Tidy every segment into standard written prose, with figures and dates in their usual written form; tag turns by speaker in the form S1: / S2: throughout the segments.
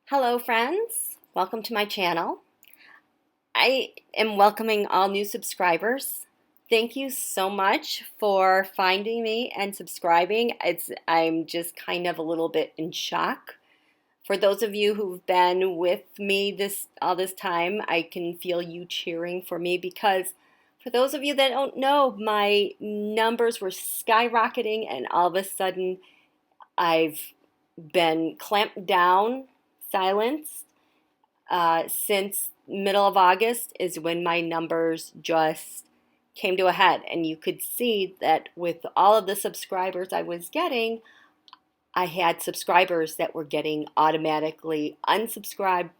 S1: Hello friends, welcome to my channel. I am welcoming all new subscribers. Thank you so much for finding me and subscribing. I'm just kind of a little bit in shock. For those of you who've been with me all this time, I can feel you cheering for me because for those of you that don't know, my numbers were skyrocketing and all of a sudden I've been clamped down, silenced since middle of August is when my numbers just came to a head. And you could see that with all of the subscribers I was getting, I had subscribers that were getting automatically unsubscribed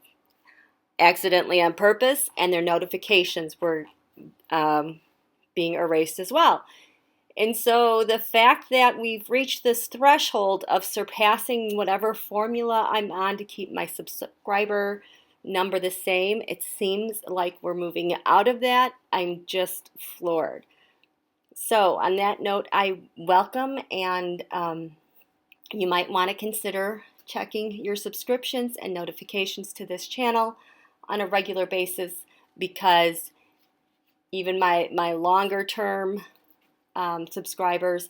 S1: accidentally on purpose, and their notifications were being erased as well. And so the fact that we've reached this threshold of surpassing whatever formula I'm on to keep my subscriber number the same, it seems like we're moving out of that. I'm just floored. So on that note, I welcome, and you might want to consider checking your subscriptions and notifications to this channel on a regular basis, because even my longer term subscribers,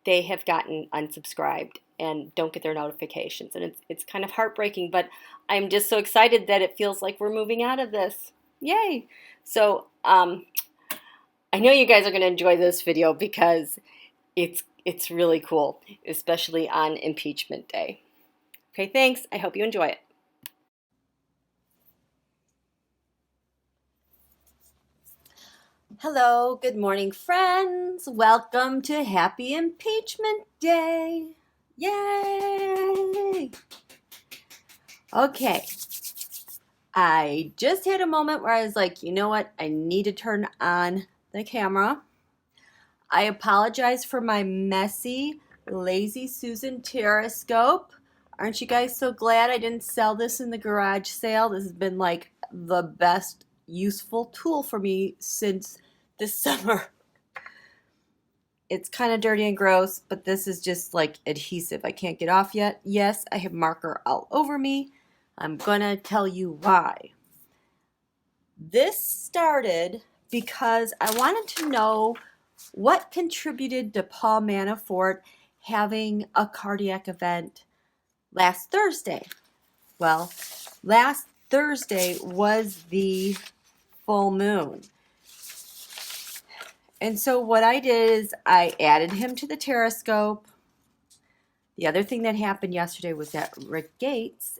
S1: they have gotten unsubscribed and don't get their notifications, and it's kind of heartbreaking, but I'm just so excited that it feels like we're moving out of this. Yay! So I know you guys are going to enjoy this video because it's really cool, especially on impeachment day. Okay, thanks. I hope you enjoy it. Hello, good morning, friends. Welcome to Happy Impeachment Day. Yay! Okay, I just had a moment where I was like, you know what? I need to turn on the camera. I apologize for my messy, lazy Susan Terrascope. Aren't you guys so glad I didn't sell this in the garage sale? This has been like the best useful tool for me since this summer. It's kind of dirty and gross, but this is just like adhesive. I can't get off yet. Yes, I have marker all over me. I'm gonna tell you why. This started because I wanted to know what contributed to Paul Manafort having a cardiac event last Thursday. Well, last Thursday was the full moon. And so what I did is I added him to the Terrascope. The other thing that happened yesterday was that Rick Gates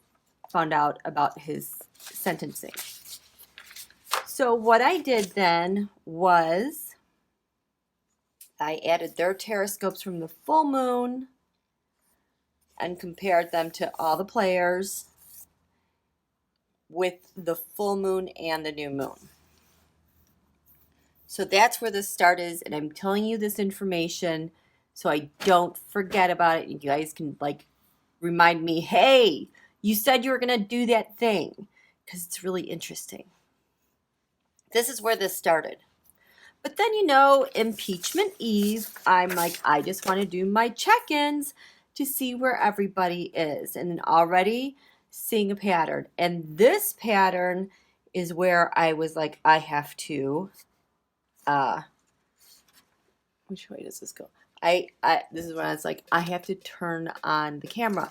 S1: found out about his sentencing. So what I did then was I added their Terrascopes from the full moon and compared them to all the players with the full moon and the new moon. So that's where this start is, and I'm telling you this information so I don't forget about it. You guys can like remind me, hey, you said you were going to do that thing, because it's really interesting. This is where this started. But then, impeachment eve, I'm like, I just want to do my check-ins to see where everybody is, and already seeing a pattern. And this pattern is where I was like, I have to which way does this go? This is when I was like, I have to turn on the camera,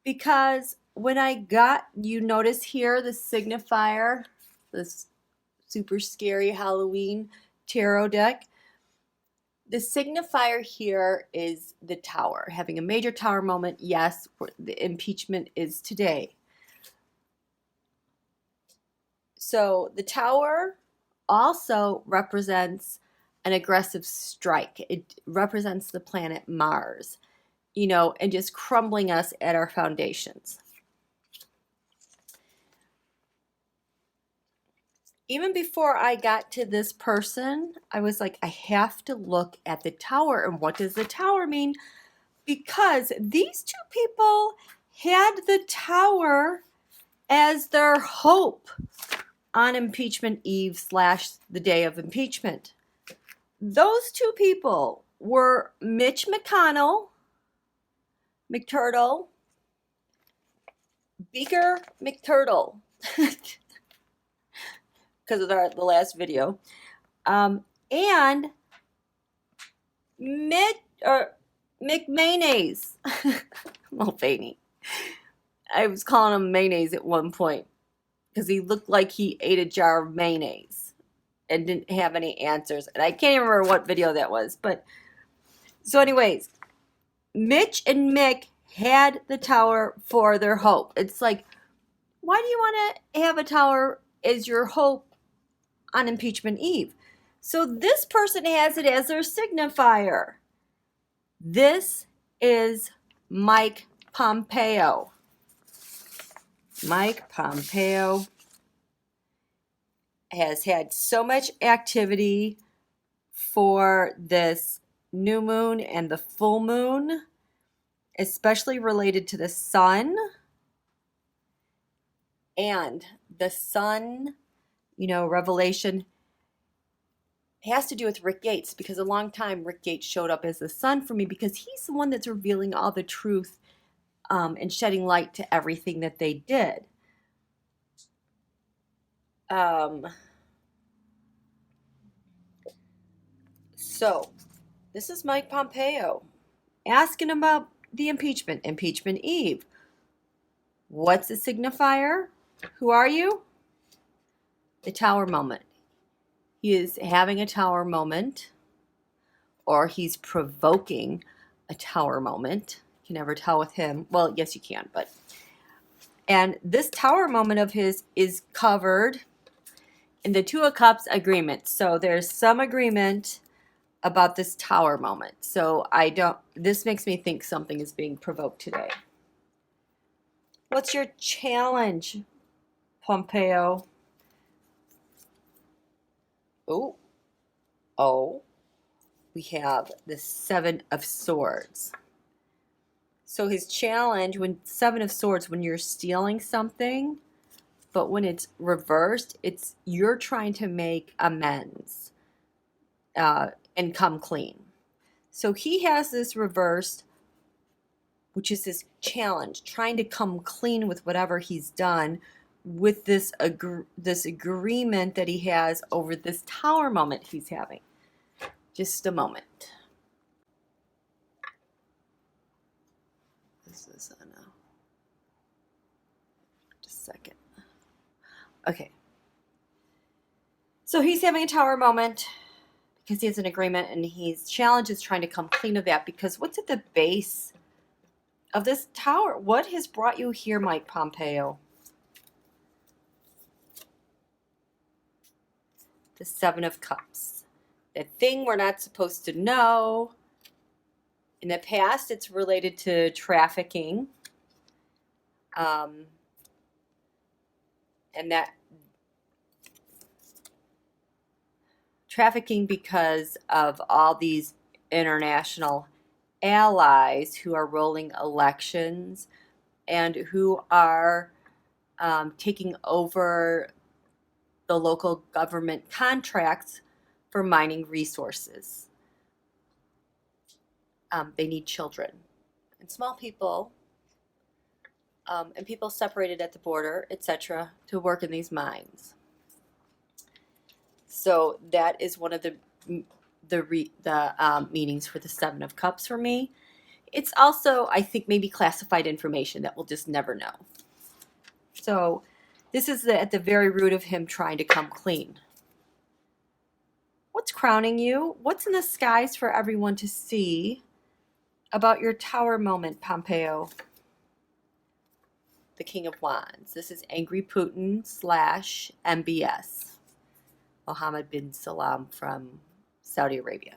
S1: because when I got, you notice here the signifier, this super scary Halloween tarot deck. The signifier here is the tower, having a major tower moment. Yes, the impeachment is today. So the tower also represents an aggressive strike. It represents the planet Mars, and just crumbling us at our foundations. Even before I got to this person, I was like, I have to look at the tower. And what does the tower mean? Because these two people had the tower as their hope on impeachment eve / the day of impeachment. Those two people were Mitch McConnell, McTurtle, Beaker McTurtle, because of the last video, and McMayonnaise, Mulvaney. I was calling him mayonnaise at one point because he looked like he ate a jar of mayonnaise and didn't have any answers. And I can't even remember what video that was. But so, anyways, Mitch and Mick had the tower for their hope. It's like, why do you want to have a tower as your hope on impeachment eve? So this person has it as their signifier. This is Mike Pompeo. Mike Pompeo has had so much activity for this new moon and the full moon, especially related to the sun. And the sun, revelation has to do with Rick Gates, because a long time Rick Gates showed up as the sun for me because he's the one that's revealing all the truth and shedding light to everything that they did. So, this is Mike Pompeo asking about the impeachment eve. What's the signifier? Who are you? The tower moment. He is having a tower moment, or he's provoking a tower moment. You can never tell with him. Well, yes, you can, but. And this tower moment of his is covered in the Two of Cups agreement. So there's some agreement about this tower moment. So this makes me think something is being provoked today. What's your challenge, Pompeo? Oh, we have the Seven of Swords. So his challenge, when Seven of Swords, when you're stealing something, but when it's reversed, it's you're trying to make amends and come clean. So he has this reversed, which is this challenge, trying to come clean with whatever he's done, with this agreement that he has over this tower moment he's having. Just a moment. This is just a second. Okay. So he's having a tower moment because he has an agreement, and his challenge is trying to come clean of that, because what's at the base of this tower? What has brought you here, Mike Pompeo? The Seven of Cups. The thing we're not supposed to know. In the past, it's related to trafficking. And that trafficking because of all these international allies who are rolling elections and who are taking over the local government contracts for mining resources. They need children and small people and people separated at the border, etc., to work in these mines. So that is one of the meanings for the Seven of Cups for me. It's also, I think, maybe classified information that we'll just never know. So this is at the very root of him trying to come clean. What's crowning you? What's in the skies for everyone to see about your tower moment, Pompeo? The King of Wands. This is Angry Putin / MBS. Mohammed bin Salman from Saudi Arabia.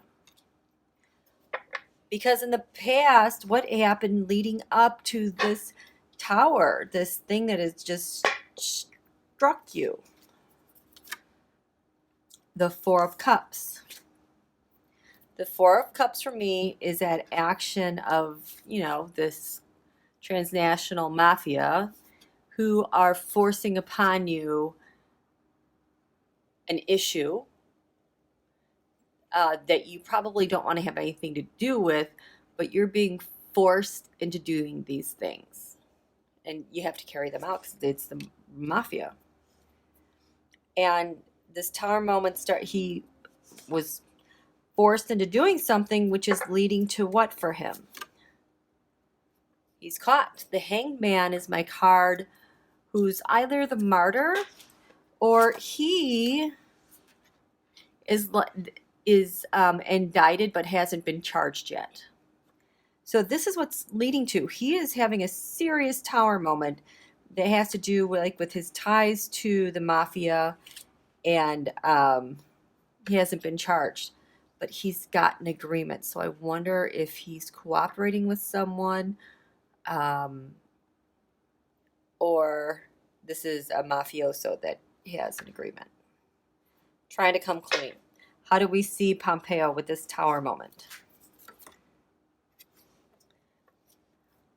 S1: Because in the past, what happened leading up to this tower, this thing that has just struck you? The Four of Cups. The Four of Cups for me is that action of, this transnational mafia who are forcing upon you an issue that you probably don't want to have anything to do with, but you're being forced into doing these things. and you have to carry them out because it's the mafia. And this tower moment he was forced into doing something, which is leading to what for him? He's caught. The Hanged Man is my card, who's either the martyr or he is indicted but hasn't been charged yet. So this is what's leading to. He is having a serious tower moment that has to do with his ties to the mafia, and he hasn't been charged, but he's got an agreement. So I wonder if he's cooperating with someone, or this is a mafioso that he has an agreement. Trying to come clean. How do we see Pompeo with this tower moment?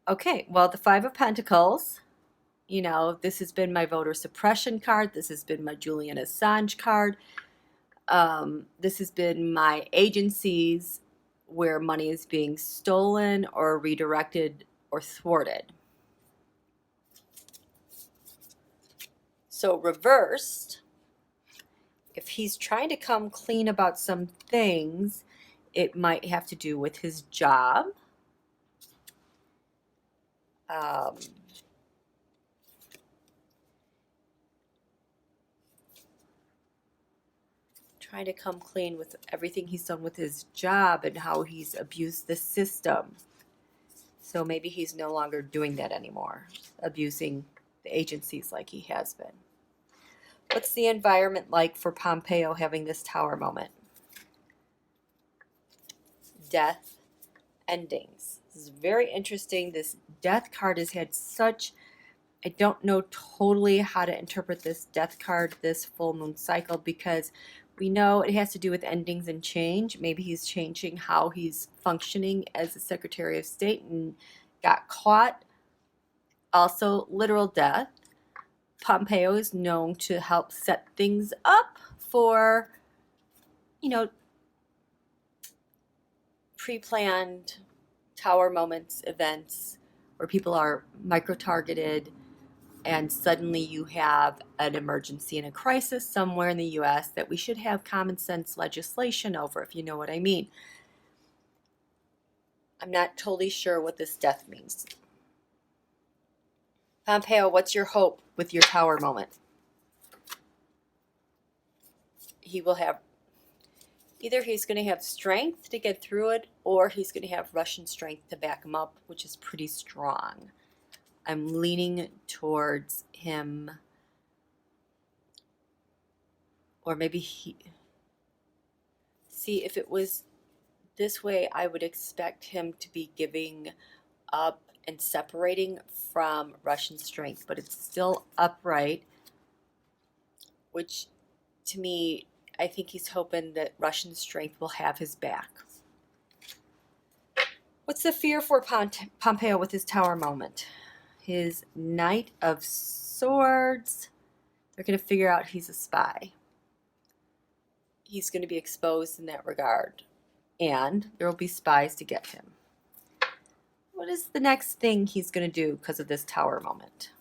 S1: Okay, well, the Five of Pentacles, this has been my voter suppression card. This has been my Julian Assange card. This has been my agencies where money is being stolen or redirected or thwarted. So reversed, if he's trying to come clean about some things, it might have to do with his job. Trying to come clean with everything he's done with his job and how he's abused the system. So maybe he's no longer doing that anymore, abusing the agencies like he has been. What's the environment like for Pompeo having this tower moment? Death, endings. This is very interesting. This death card has had such, I don't know totally how to interpret this death card, this full moon cycle, because we know it has to do with endings and change. Maybe he's changing how he's functioning as a Secretary of State and got caught. Also, literal death. Pompeo is known to help set things up for, pre-planned tower moments, events where people are micro-targeted and suddenly you have an emergency and a crisis somewhere in the U.S. that we should have common sense legislation over, if you know what I mean. I'm not totally sure what this death means. Pompeo, what's your hope with your tower moment? He will have, either he's going to have strength to get through it, or he's going to have Russian strength to back him up, which is pretty strong. I'm leaning towards him, or maybe see, if it was this way, I would expect him to be giving up and separating from Russian strength, but it's still upright, which to me, I think he's hoping that Russian strength will have his back. What's the fear for Pompeo with his tower moment? His Knight of Swords. They're going to figure out he's a spy. He's going to be exposed in that regard, and there will be spies to get him. What is the next thing he's going to do because of this tower moment?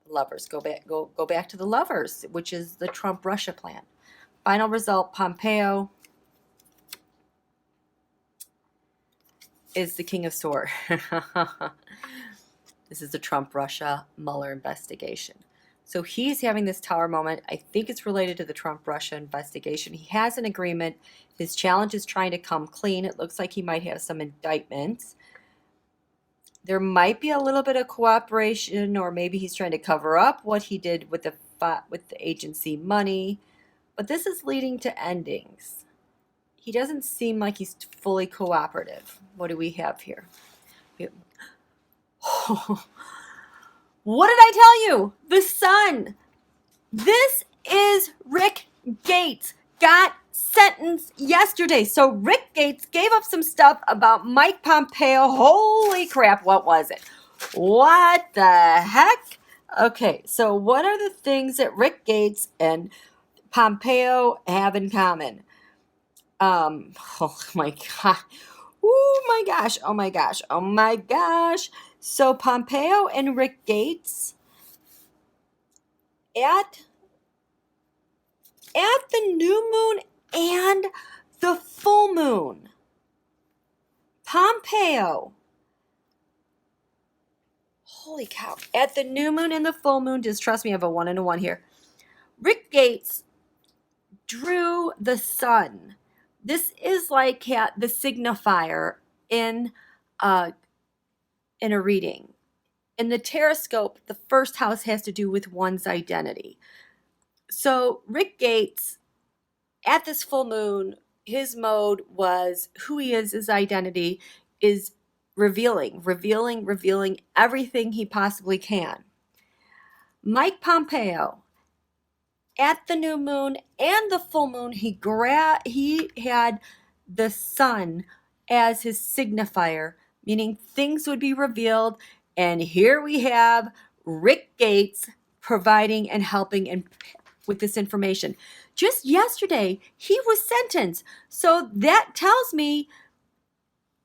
S1: Lovers. Go back to the Lovers, which is the Trump-Russia plan. Final result, Pompeo is the King of Swords. This is the Trump-Russia Mueller investigation. So he's having this tower moment. I think it's related to the Trump-Russia investigation. He has an agreement. His challenge is trying to come clean. It looks like he might have some indictments. There might be a little bit of cooperation, or maybe he's trying to cover up what he did with the agency money. But this is leading to endings. He doesn't seem like he's fully cooperative. What do we have here? What did I tell you? The Sun. This is Rick Gates. Got sentenced yesterday. So Rick Gates gave up some stuff about Mike Pompeo. Holy crap, what was it? What the heck? Okay, so what are the things that Rick Gates and Pompeo have in common? Oh my God. Oh my gosh, oh my gosh, oh my gosh. So Pompeo and Rick Gates at the new moon and the full moon. Pompeo, holy cow, at the new moon and the full moon, just trust me, I have a 1 and a 1 here. Rick Gates drew the sun. This is like the signifier in a reading. In the Terrascope, the first house has to do with one's identity. So Rick Gates, at this full moon, his mode was who he is, his identity is revealing everything he possibly can. Mike Pompeo, at the new moon and the full moon, he had the sun as his signifier, meaning things would be revealed. And here we have Rick Gates providing and helping with this information. Just yesterday, he was sentenced. So that tells me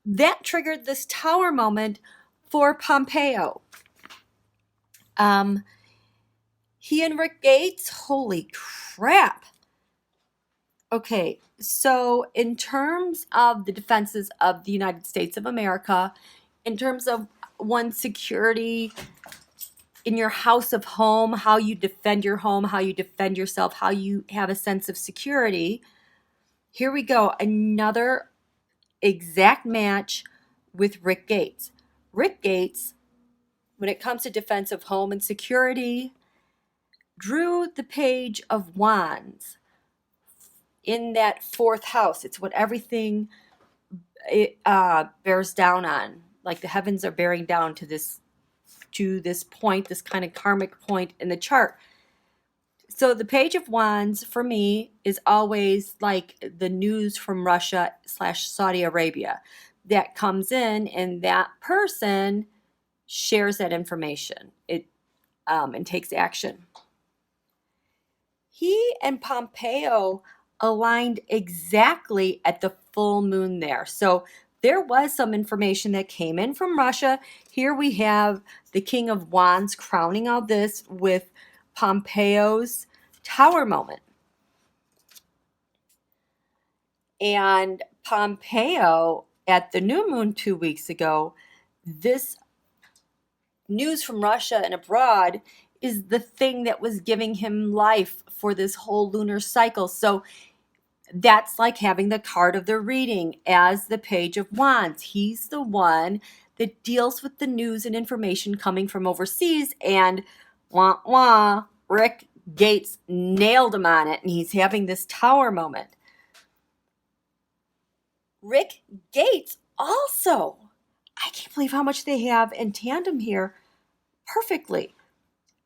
S1: that triggered this tower moment for Pompeo. He and Rick Gates, holy crap. Okay, so in terms of the defenses of the United States of America, in terms of one's security in your house of home, how you defend your home, how you defend yourself, how you have a sense of security, here we go. Another exact match with Rick Gates. Rick Gates, when it comes to defense of home and security, drew the Page of Wands in that fourth house. It's what everything bears down on. Like the heavens are bearing down to this point, this kind of karmic point in the chart. So the Page of Wands for me is always like the news from Russia / Saudi Arabia that comes in, and that person shares that information and takes action. He and Pompeo aligned exactly at the full moon there. So there was some information that came in from Russia. Here we have the King of Wands crowning all this with Pompeo's tower moment. And Pompeo at the new moon 2 weeks ago, this news from Russia and abroad is the thing that was giving him life for this whole lunar cycle. So that's like having the card of the reading as the Page of Wands. He's the one that deals with the news and information coming from overseas, and Rick Gates nailed him on it, and he's having this tower moment. Rick Gates also, I can't believe how much they have in tandem here perfectly.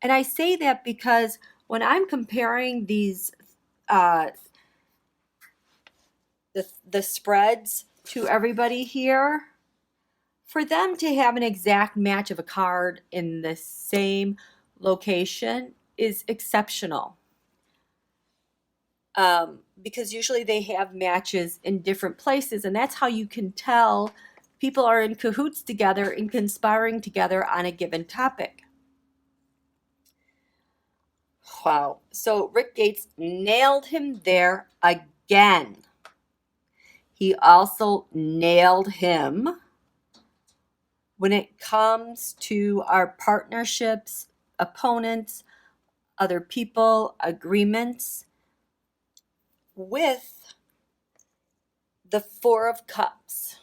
S1: And I say that because when I'm comparing these the spreads to everybody here, for them to have an exact match of a card in the same location is exceptional. Because usually they have matches in different places, and that's how you can tell people are in cahoots together and conspiring together on a given topic. Wow. So Rick Gates nailed him there again. He also nailed him when it comes to our partnerships, opponents, other people, agreements, with the Four of Cups.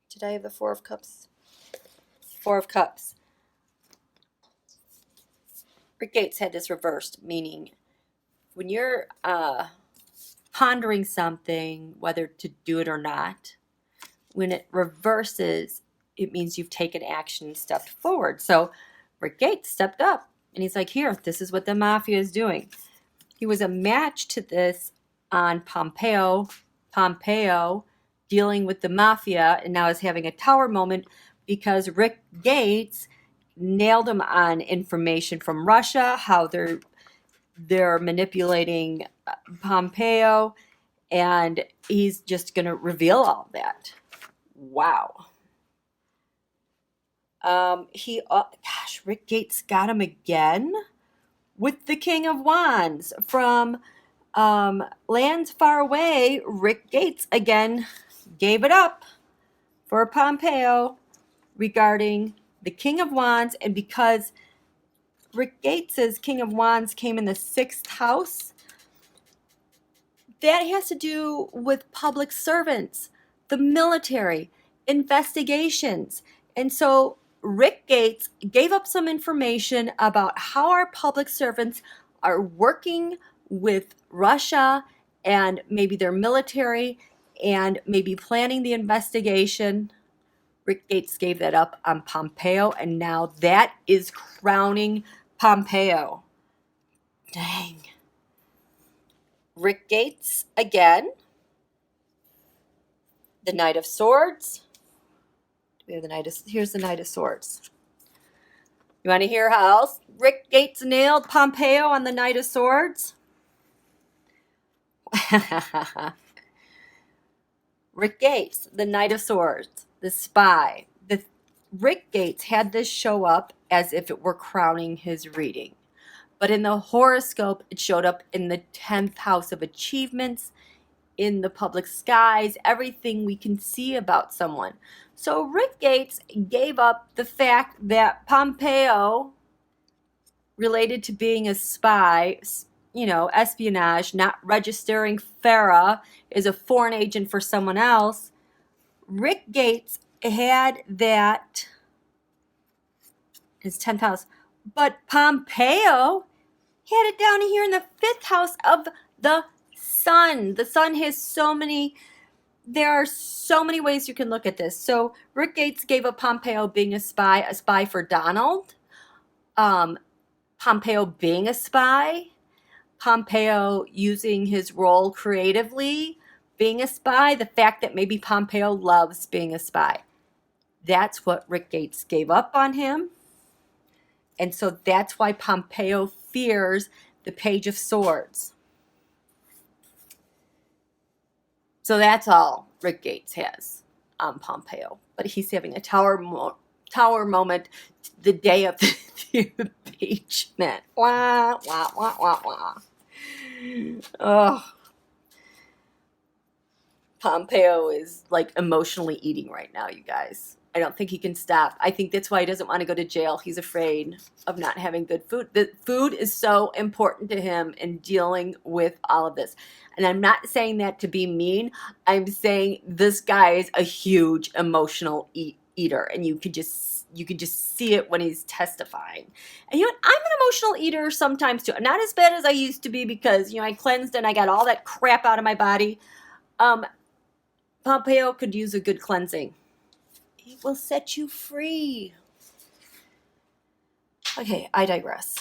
S1: Did I have the Four of Cups? Four of Cups. Rick Gates had this reversed, meaning when you're pondering something, whether to do it or not, when it reverses, it means you've taken action and stepped forward. So Rick Gates stepped up, and he's like, here, this is what the mafia is doing. He was a match to this on Pompeo dealing with the mafia, and now is having a tower moment because Rick Gates nailed him on information from Russia, how they're manipulating Pompeo, and he's just going to reveal all that. Wow. Gosh, Rick Gates got him again with the King of Wands from lands far away. Rick Gates again gave it up for Pompeo regarding the King of Wands, and because Rick Gates's King of Wands came in the 6th house, that has to do with public servants, the military, investigations. And so Rick Gates gave up some information about how our public servants are working with Russia and maybe their military and maybe planning the investigation. Rick Gates gave that up on Pompeo, and now that is crowning Pompeo. Dang. Rick Gates again. The Knight of Swords. We have here's the Knight of Swords. You want to hear how else Rick Gates nailed Pompeo on the Knight of Swords? Rick Gates, the Knight of Swords, the spy. Rick Gates had this show up as if it were crowning his reading. But in the horoscope, it showed up in the 10th house of achievements, in the public skies, everything we can see about someone. So Rick Gates gave up the fact that Pompeo, related to being a spy, espionage, not registering FARA, is a foreign agent for someone else. Rick Gates had that, his 10th house, but Pompeo had it down here in the 5th house of the sun. The sun has there are so many ways you can look at this. So Rick Gates gave up Pompeo being a spy for Donald, Pompeo being a spy, Pompeo using his role creatively, being a spy, the fact that maybe Pompeo loves being a spy. That's what Rick Gates gave up on him. And so that's why Pompeo fears the Page of Swords. So that's all Rick Gates has on Pompeo. But he's having a tower moment the day of the impeachment. Wah, wah, wah, wah, wah. Oh. Pompeo is like emotionally eating right now, you guys. I don't think he can stop. I think that's why he doesn't want to go to jail. He's afraid of not having good food. The food is so important to him in dealing with all of this. And I'm not saying that to be mean. I'm saying this guy is a huge emotional eater, and you could just see it when he's testifying. And I'm an emotional eater sometimes too. I'm not as bad as I used to be because I cleansed and I got all that crap out of my body. Pompeo could use a good cleansing. It will set you free. Okay, I digress.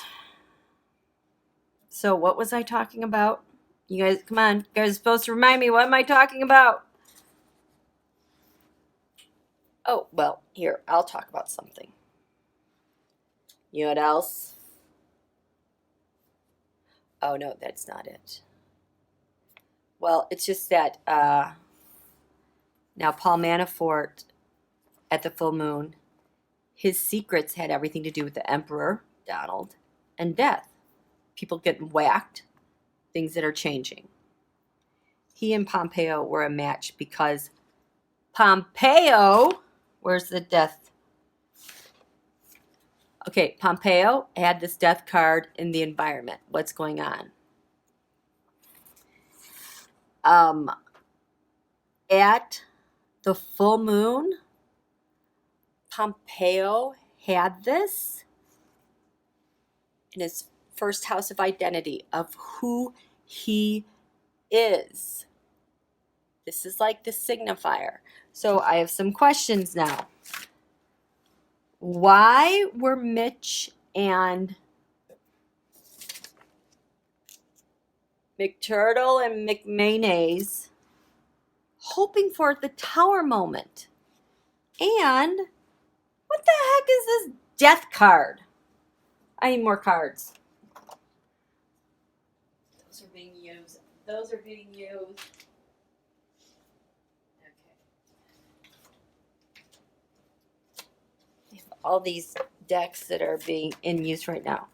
S1: So what was I talking about? You guys, come on. You guys are supposed to remind me. What am I talking about? Oh, well, here. I'll talk about something. You know what else? Oh, no, that's not it. Well, it's just that now Paul Manafort, at the full moon, his secrets had everything to do with the Emperor, Donald, and death. People getting whacked, things that are changing. He and Pompeo were a match because Pompeo, where's the death? Okay, Pompeo had this death card in the environment. What's going on? At the full moon, Pompeo had this in his first house of identity of who he is. This is like the signifier. So I have some questions now. Why were Mitch and McTurtle and McMayonnaise hoping for the tower moment? And what the heck is this death card? I need more cards. Those are being used. Okay. all these decks that are being in use right now.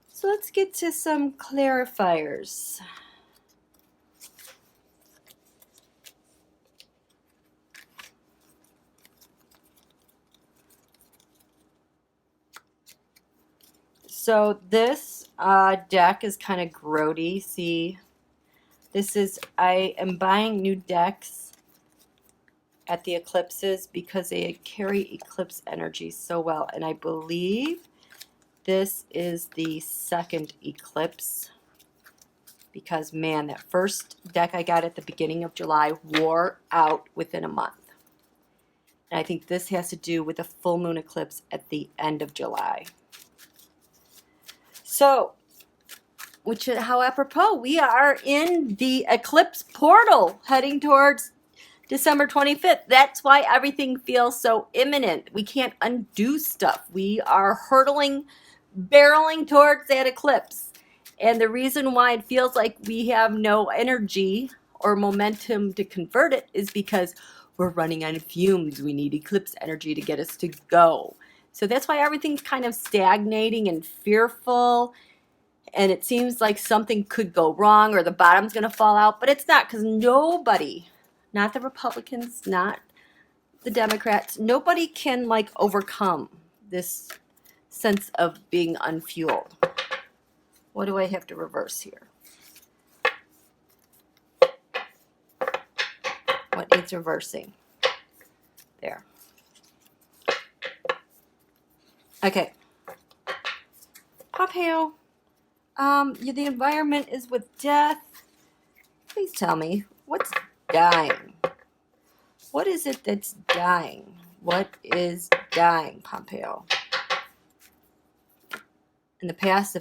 S1: So let's get to some clarifiers. So this deck is kind of grody. See, this is, I am buying new decks at the eclipses because they carry eclipse energy so well. And I believe this is the second eclipse because, man, that first deck I got at the beginning of July wore out within a month. And I think this has to do with the full moon eclipse at the end of July. So, which, how apropos, we are in the eclipse portal heading towards December 25th. That's why everything feels so imminent. We can't undo stuff. We are hurtling, barreling towards that eclipse. And the reason why it feels like we have no energy or momentum to convert it is because we're running on fumes. We need eclipse energy to get us to go. So that's why everything's kind of stagnating and fearful. And it seems like something could go wrong or the bottom's going to fall out. But it's not, because nobody, not the Republicans, not the Democrats, nobody can like overcome this sense of being unfueled. What do I have to reverse here? What needs reversing? There. Okay. Pompeo. The environment is with death. Please tell me, what's dying? What is it that's dying? What is dying, Pompeo? In the past,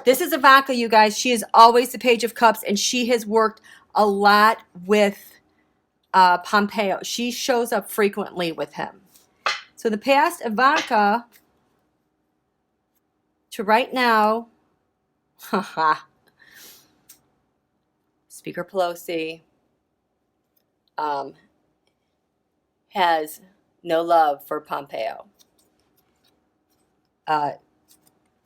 S1: this is Ivanka, you guys. She is always the Page of Cups, and she has worked a lot with Pompeo. She shows up frequently with him. So the past, Ivanka, to right now, Speaker Pelosi has no love for Pompeo.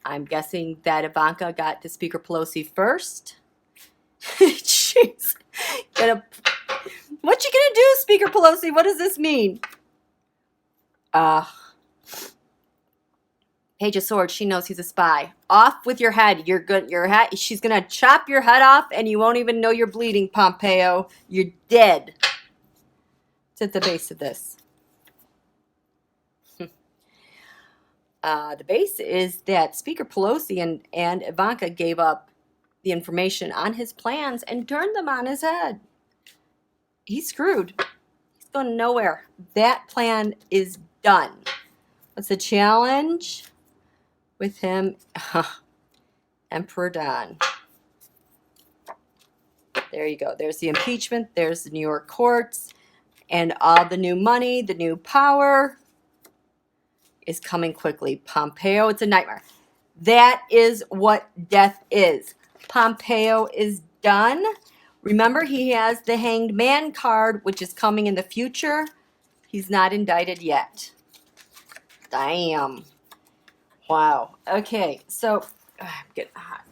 S1: I'm guessing that Ivanka got to Speaker Pelosi first. She's gonna. What you gonna do, Speaker Pelosi? What does this mean? Page of Swords. She knows he's a spy. Off with your head. You're good. Your head. She's gonna chop your head off, and you won't even know you're bleeding, Pompeo. You're dead. It's at the base of this. The base is that Speaker Pelosi and Ivanka gave up the information on his plans and turned them on his head. He's screwed. He's going nowhere. That plan is done. What's the challenge with him? Emperor Don. There you go. There's the impeachment. There's the New York courts. And all the new money, the new power is coming quickly. Pompeo, it's a nightmare. That is what death is. Pompeo is done. Remember, he has the Hanged Man card, which is coming in the future. He's not indicted yet. Damn. Wow. Okay, so I'm getting hot.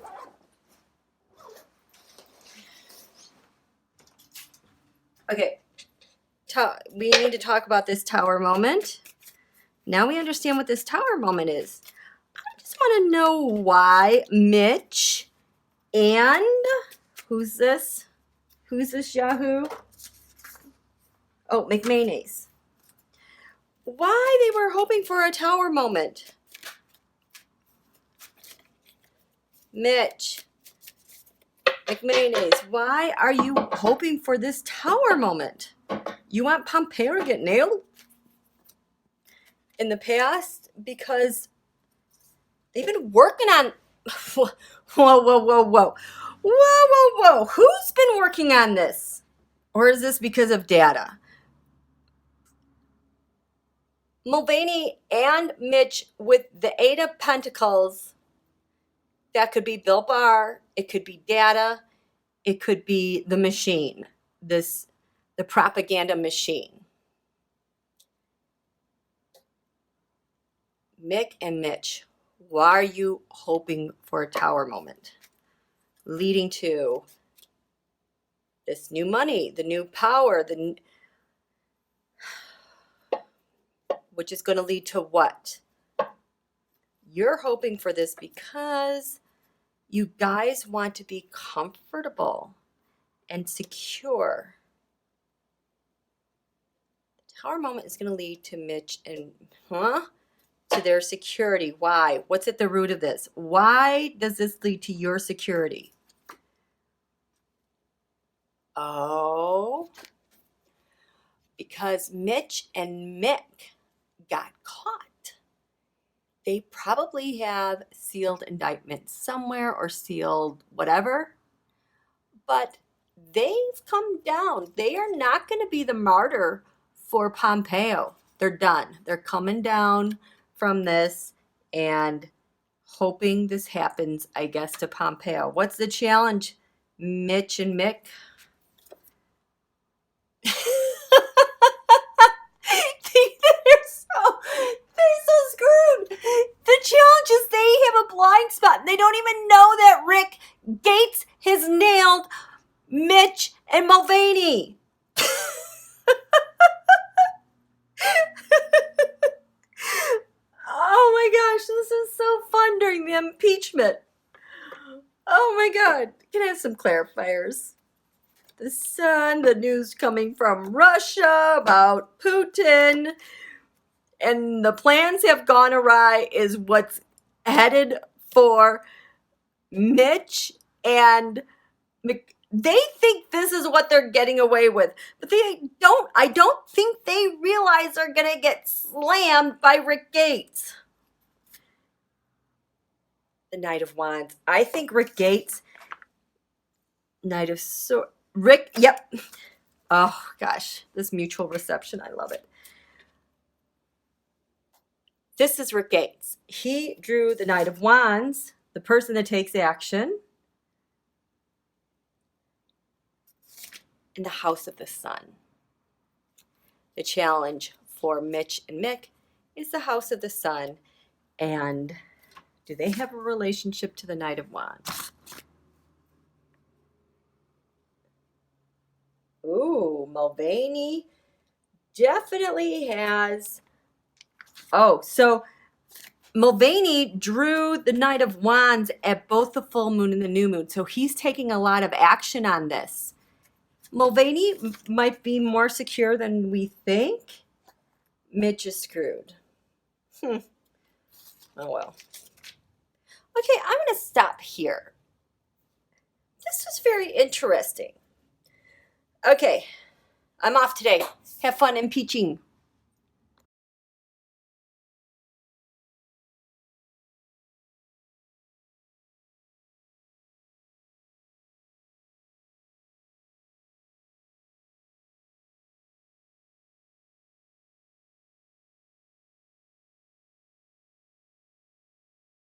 S1: Okay, we need to talk about this tower moment. Now we understand what this tower moment is. I just want to know why Mitch and who's this? Who's this Yahoo? Oh, McManus. Why they were hoping for a tower moment. Mitch, McManus, why are you hoping for this tower moment? You want Pompeo to get nailed? In the past, because they've been working on. Whoa, whoa, whoa, whoa, whoa, whoa, whoa. Who's been working on this? Or is this because of data? Mulvaney and Mitch with the Eight of Pentacles. That could be Bill Barr. It could be data. It could be the machine. The propaganda machine. Mick and Mitch, why are you hoping for a tower moment? Leading to this new money, the new power, which is going to lead to what? You're hoping for this because you guys want to be comfortable and secure. The tower moment is going to lead to Mitch and, to their security. Why? What's at the root of this? Why does this lead to your security? Oh, because Mitch and Mick got caught. They probably have sealed indictments somewhere or sealed whatever, but they've come down. They are not going to be the martyr for Pompeo. They're done. They're coming down from this and hoping this happens, I guess, to Pompeo. What's the challenge, Mitch and Mick? They're so screwed. The challenge is they have a blind spot and they don't even know that Rick Gates has nailed Mitch and Mulvaney. Oh my gosh, this is so fun during the impeachment. Oh my God. Can I have some clarifiers? The Sun, the news coming from Russia about Putin, and the plans have gone awry is what's headed for Mitch and they think this is what they're getting away with, but I don't think they realize they're going to get slammed by Rick Gates. The Knight of Wands. I think Rick Gates, Knight of Swords. Rick, yep. Oh gosh, this mutual reception, I love it. This is Rick Gates. He drew the Knight of Wands, the person that takes action, in the House of the Sun. The challenge for Mitch and Mick is the House of the Sun, and do they have a relationship to the Knight of Wands? Ooh, Mulvaney definitely has. Oh, so Mulvaney drew the Knight of Wands at both the full moon and the new moon. So he's taking a lot of action on this. Mulvaney might be more secure than we think. Mitch is screwed. Oh, well. Okay, I'm going to stop here. This was very interesting. Okay, I'm off today. Have fun impeaching.